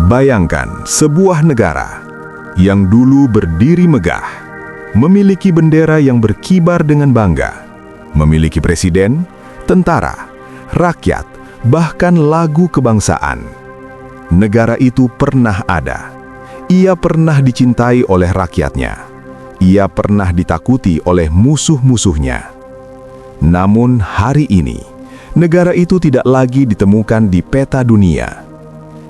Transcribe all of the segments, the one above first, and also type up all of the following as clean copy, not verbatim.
Bayangkan sebuah negara yang dulu berdiri megah, memiliki bendera yang berkibar dengan bangga, memiliki presiden, tentara, rakyat, bahkan lagu kebangsaan. Negara itu pernah ada. Ia pernah dicintai oleh rakyatnya. Ia pernah ditakuti oleh musuh-musuhnya. Namun hari ini, negara itu tidak lagi ditemukan di peta dunia.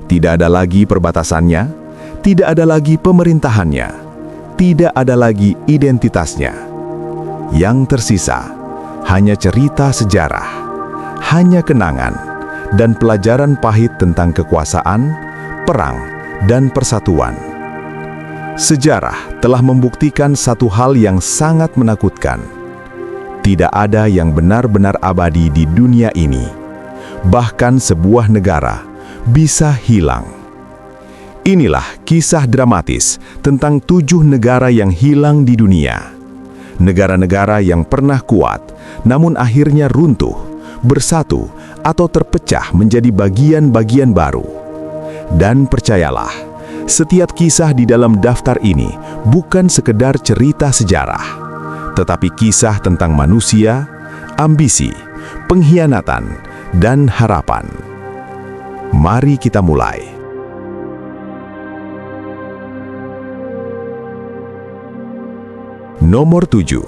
Tidak ada lagi perbatasannya, tidak ada lagi pemerintahannya, tidak ada lagi identitasnya. Yang tersisa hanya cerita sejarah, hanya kenangan, dan pelajaran pahit tentang kekuasaan, perang, dan persatuan. Sejarah telah membuktikan satu hal yang sangat menakutkan. Tidak ada yang benar-benar abadi di dunia ini. Bahkan sebuah negara bisa hilang. Inilah kisah dramatis tentang 7 negara yang hilang di dunia. Negara-negara yang pernah kuat, namun akhirnya runtuh, bersatu, atau terpecah menjadi bagian-bagian baru. Dan percayalah, setiap kisah di dalam daftar ini bukan sekedar cerita sejarah, tetapi kisah tentang manusia, ambisi, pengkhianatan, dan harapan. Mari kita mulai. Nomor 7.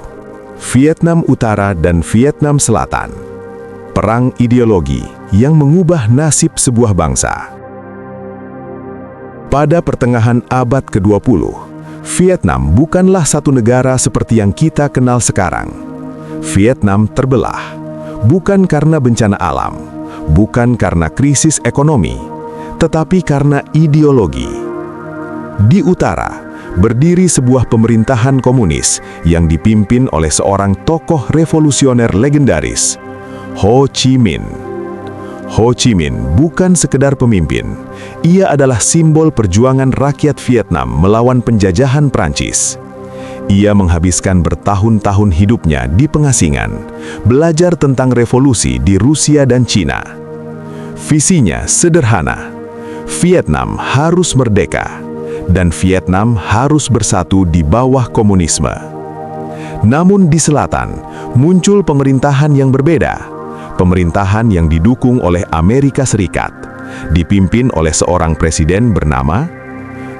Vietnam Utara dan Vietnam Selatan. Perang ideologi yang mengubah nasib sebuah bangsa. Pada pertengahan abad ke-20, Vietnam bukanlah satu negara seperti yang kita kenal sekarang. Vietnam terbelah, bukan karena bencana alam, bukan karena krisis ekonomi, tetapi karena ideologi. Di utara, berdiri sebuah pemerintahan komunis yang dipimpin oleh seorang tokoh revolusioner legendaris, Ho Chi Minh. Ho Chi Minh bukan sekedar pemimpin, ia adalah simbol perjuangan rakyat Vietnam melawan penjajahan Prancis. Ia menghabiskan bertahun-tahun hidupnya di pengasingan, belajar tentang revolusi di Rusia dan Cina. Visinya sederhana, Vietnam harus merdeka, dan Vietnam harus bersatu di bawah komunisme. Namun di selatan, muncul pemerintahan yang berbeda, pemerintahan yang didukung oleh Amerika Serikat, dipimpin oleh seorang presiden bernama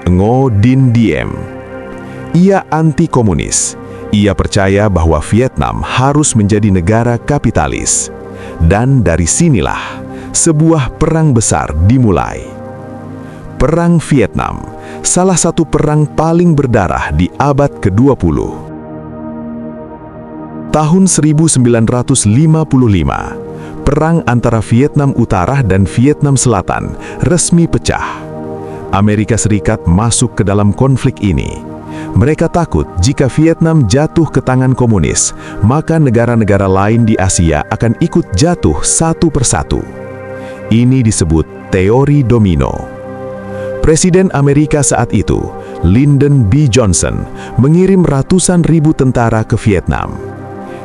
Ngo Dinh Diem. Ia anti-komunis. Ia percaya bahwa Vietnam harus menjadi negara kapitalis. Dan dari sinilah sebuah perang besar dimulai. Perang Vietnam, salah satu perang paling berdarah di abad ke-20. Tahun 1955, perang antara Vietnam Utara dan Vietnam Selatan resmi pecah. Amerika Serikat masuk ke dalam konflik ini. Mereka takut jika Vietnam jatuh ke tangan komunis, maka negara-negara lain di Asia akan ikut jatuh satu persatu. Ini disebut teori domino. Presiden Amerika saat itu, Lyndon B. Johnson, mengirim ratusan ribu tentara ke Vietnam.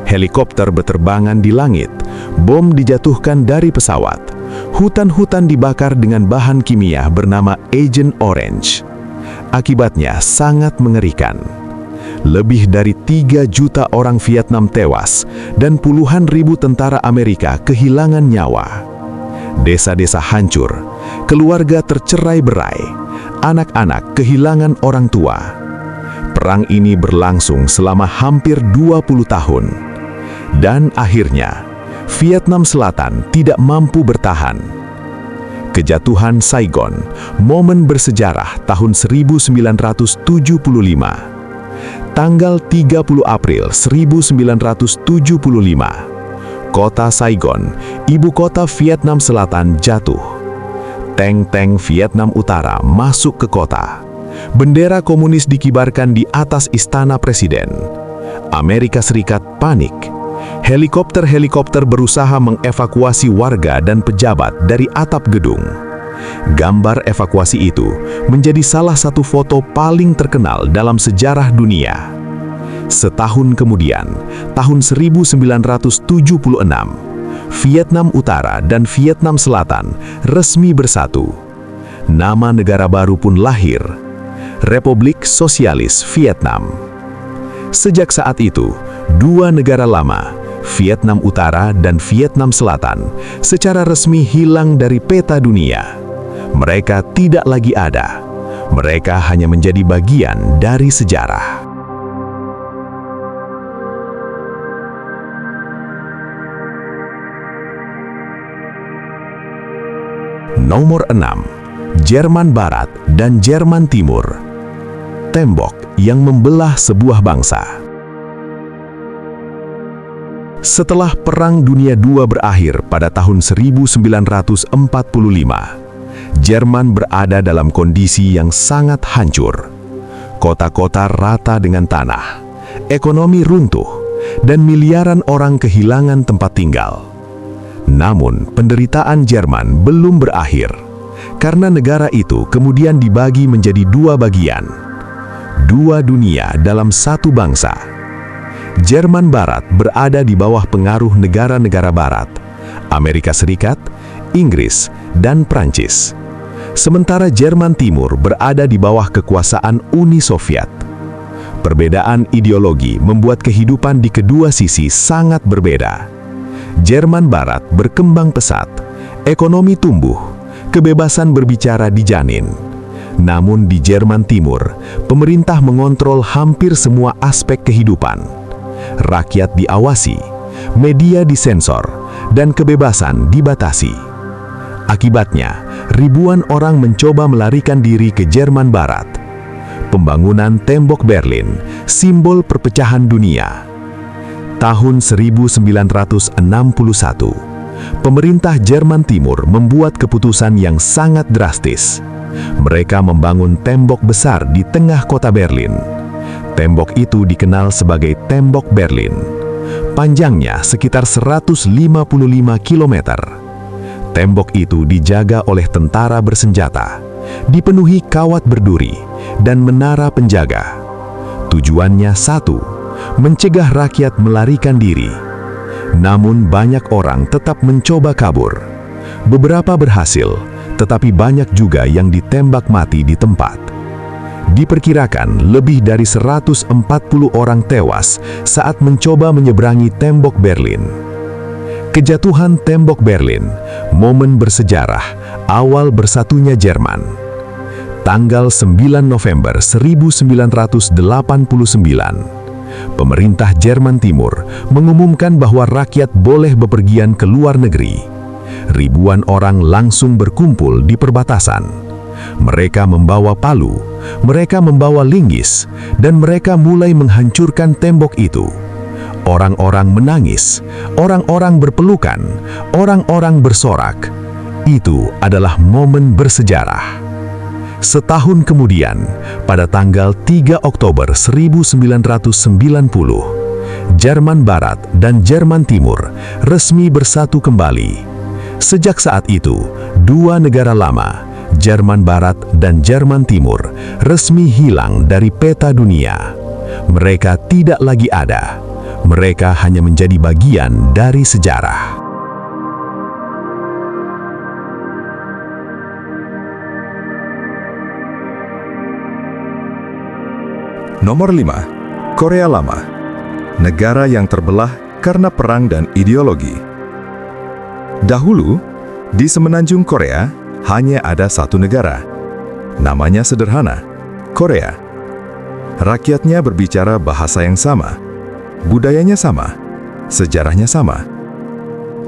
Helikopter berterbangan di langit, bom dijatuhkan dari pesawat, hutan-hutan dibakar dengan bahan kimia bernama Agent Orange. Akibatnya sangat mengerikan. Lebih dari 3 juta orang Vietnam tewas dan puluhan ribu tentara Amerika kehilangan nyawa. Desa-desa hancur, keluarga tercerai-berai, anak-anak kehilangan orang tua. Perang ini berlangsung selama hampir 20 tahun. Dan akhirnya, Vietnam Selatan tidak mampu bertahan. Kejatuhan Saigon, momen bersejarah tahun 1975. Tanggal 30 April 1975, kota Saigon, ibu kota Vietnam Selatan jatuh. Tank-tank Vietnam Utara masuk ke kota. Bendera komunis dikibarkan di atas istana presiden. Amerika Serikat panik. Helikopter-helikopter berusaha mengevakuasi warga dan pejabat dari atap gedung. Gambar evakuasi itu menjadi salah satu foto paling terkenal dalam sejarah dunia. Setahun kemudian, tahun 1976, Vietnam Utara dan Vietnam Selatan resmi bersatu. nama negara baru pun lahir, Republik Sosialis Vietnam. Sejak saat itu, dua negara lama, Vietnam Utara dan Vietnam Selatan, secara resmi hilang dari peta dunia. Mereka tidak lagi ada. Mereka hanya menjadi bagian dari sejarah. Nomor 6. Jerman Barat dan Jerman Timur. Tembok yang membelah sebuah bangsa. Setelah Perang Dunia II berakhir pada tahun 1945, Jerman berada dalam kondisi yang sangat hancur. Kota-kota rata dengan tanah, ekonomi runtuh, dan miliaran orang kehilangan tempat tinggal. Namun, penderitaan Jerman belum berakhir, karena negara itu kemudian dibagi menjadi dua bagian. Dua dunia dalam satu bangsa. Jerman Barat berada di bawah pengaruh negara-negara Barat, Amerika Serikat, Inggris, dan Prancis. Sementara Jerman Timur berada di bawah kekuasaan Uni Soviet. Perbedaan ideologi membuat kehidupan di kedua sisi sangat berbeda. Jerman Barat berkembang pesat, ekonomi tumbuh, kebebasan berbicara dijamin. Namun di Jerman Timur, pemerintah mengontrol hampir semua aspek kehidupan. Rakyat diawasi, media disensor, dan kebebasan dibatasi. Akibatnya, ribuan orang mencoba melarikan diri ke Jerman Barat. Pembangunan Tembok Berlin, simbol perpecahan dunia. Tahun 1961, pemerintah Jerman Timur membuat keputusan yang sangat drastis. Mereka membangun tembok besar di tengah kota Berlin. Tembok itu dikenal sebagai Tembok Berlin. Panjangnya sekitar 155 km. Tembok itu dijaga oleh tentara bersenjata, dipenuhi kawat berduri, dan menara penjaga. Tujuannya satu, mencegah rakyat melarikan diri. Namun banyak orang tetap mencoba kabur. Beberapa berhasil, tetapi banyak juga yang ditembak mati di tempat. Diperkirakan lebih dari 140 orang tewas saat mencoba menyeberangi Tembok Berlin. Kejatuhan Tembok Berlin, momen bersejarah awal bersatunya Jerman. Tanggal 9 November 1989, pemerintah Jerman Timur mengumumkan bahwa rakyat boleh bepergian ke luar negeri. Ribuan orang langsung berkumpul di perbatasan. Mereka membawa palu, mereka membawa linggis, dan mereka mulai menghancurkan tembok itu. Orang-orang menangis, orang-orang berpelukan, orang-orang bersorak. Itu adalah momen bersejarah. Setahun kemudian, pada tanggal 3 Oktober 1990, Jerman Barat dan Jerman Timur resmi bersatu kembali. Sejak saat itu, dua negara lama, Jerman Barat dan Jerman Timur, resmi hilang dari peta dunia. Mereka tidak lagi ada. Mereka hanya menjadi bagian dari sejarah. Nomor 5. Korea Lama. Negara yang terbelah karena perang dan ideologi. Dahulu, di semenanjung Korea, hanya ada satu negara. Namanya sederhana, Korea. Rakyatnya berbicara bahasa yang sama, budayanya sama, sejarahnya sama.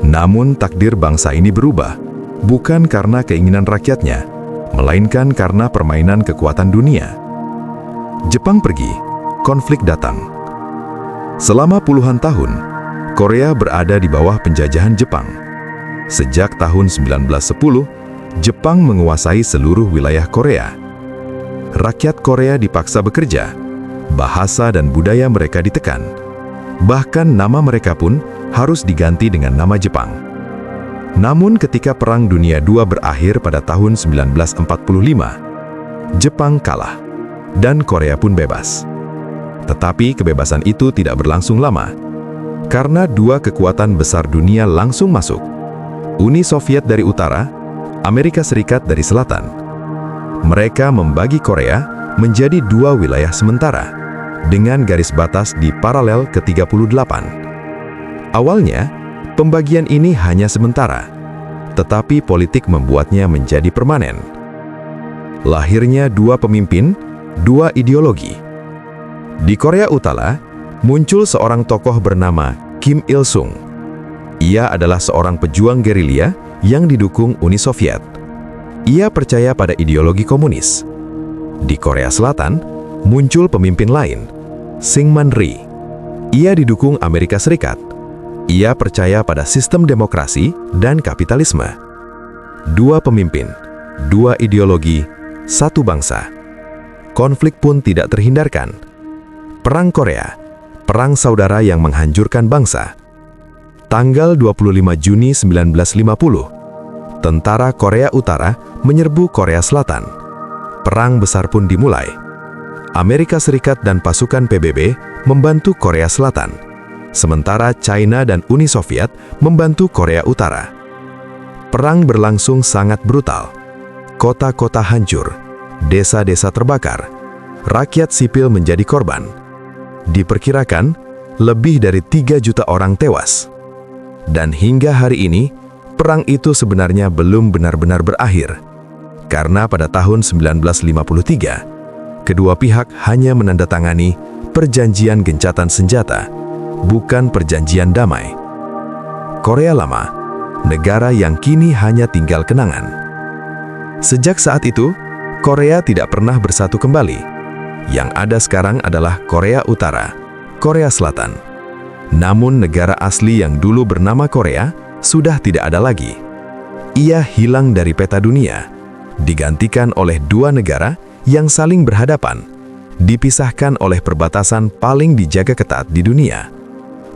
Namun takdir bangsa ini berubah, bukan karena keinginan rakyatnya, melainkan karena permainan kekuatan dunia. Jepang pergi, konflik datang. Selama puluhan tahun, Korea berada di bawah penjajahan Jepang. Sejak tahun 1910, Jepang menguasai seluruh wilayah Korea. Rakyat Korea dipaksa bekerja, bahasa dan budaya mereka ditekan. Bahkan nama mereka pun harus diganti dengan nama Jepang. Namun ketika Perang Dunia II berakhir pada tahun 1945, Jepang kalah, dan Korea pun bebas. Tetapi kebebasan itu tidak berlangsung lama, karena dua kekuatan besar dunia langsung masuk. Uni Soviet dari utara, Amerika Serikat dari selatan. Mereka membagi Korea menjadi dua wilayah sementara, dengan garis batas di paralel ke-38. Awalnya, pembagian ini hanya sementara, tetapi politik membuatnya menjadi permanen. Lahirnya dua pemimpin, dua ideologi. Di Korea Utara, muncul seorang tokoh bernama Kim Il-sung. Ia adalah seorang pejuang gerilya yang didukung Uni Soviet. Ia percaya pada ideologi komunis. Di Korea Selatan, muncul pemimpin lain, Syngman Rhee. Ia didukung Amerika Serikat. Ia percaya pada sistem demokrasi dan kapitalisme. Dua pemimpin, dua ideologi, satu bangsa. Konflik pun tidak terhindarkan. Perang Korea, perang saudara yang menghancurkan bangsa. Tanggal 25 Juni 1950, tentara Korea Utara menyerbu Korea Selatan. Perang besar pun dimulai. Amerika Serikat dan pasukan PBB membantu Korea Selatan, sementara China dan Uni Soviet membantu Korea Utara. Perang berlangsung sangat brutal. Kota-kota hancur, desa-desa terbakar, rakyat sipil menjadi korban. Diperkirakan, lebih dari 3 juta orang tewas. Dan hingga hari ini, perang itu sebenarnya belum benar-benar berakhir. Karena pada tahun 1953, kedua pihak hanya menandatangani perjanjian gencatan senjata, bukan perjanjian damai. Korea Lama, negara yang kini hanya tinggal kenangan. Sejak saat itu, Korea tidak pernah bersatu kembali. Yang ada sekarang adalah Korea Utara, Korea Selatan. Namun negara asli yang dulu bernama Korea sudah tidak ada lagi. Ia hilang dari peta dunia, digantikan oleh dua negara yang saling berhadapan, dipisahkan oleh perbatasan paling dijaga ketat di dunia,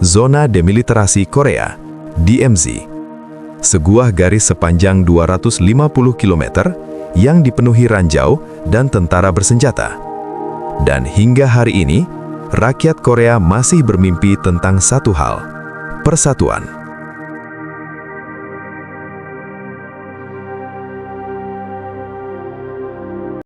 Zona Demilitarasi Korea, DMZ. Sebuah garis sepanjang 250 km yang dipenuhi ranjau dan tentara bersenjata. Dan hingga hari ini, rakyat Korea masih bermimpi tentang satu hal: persatuan.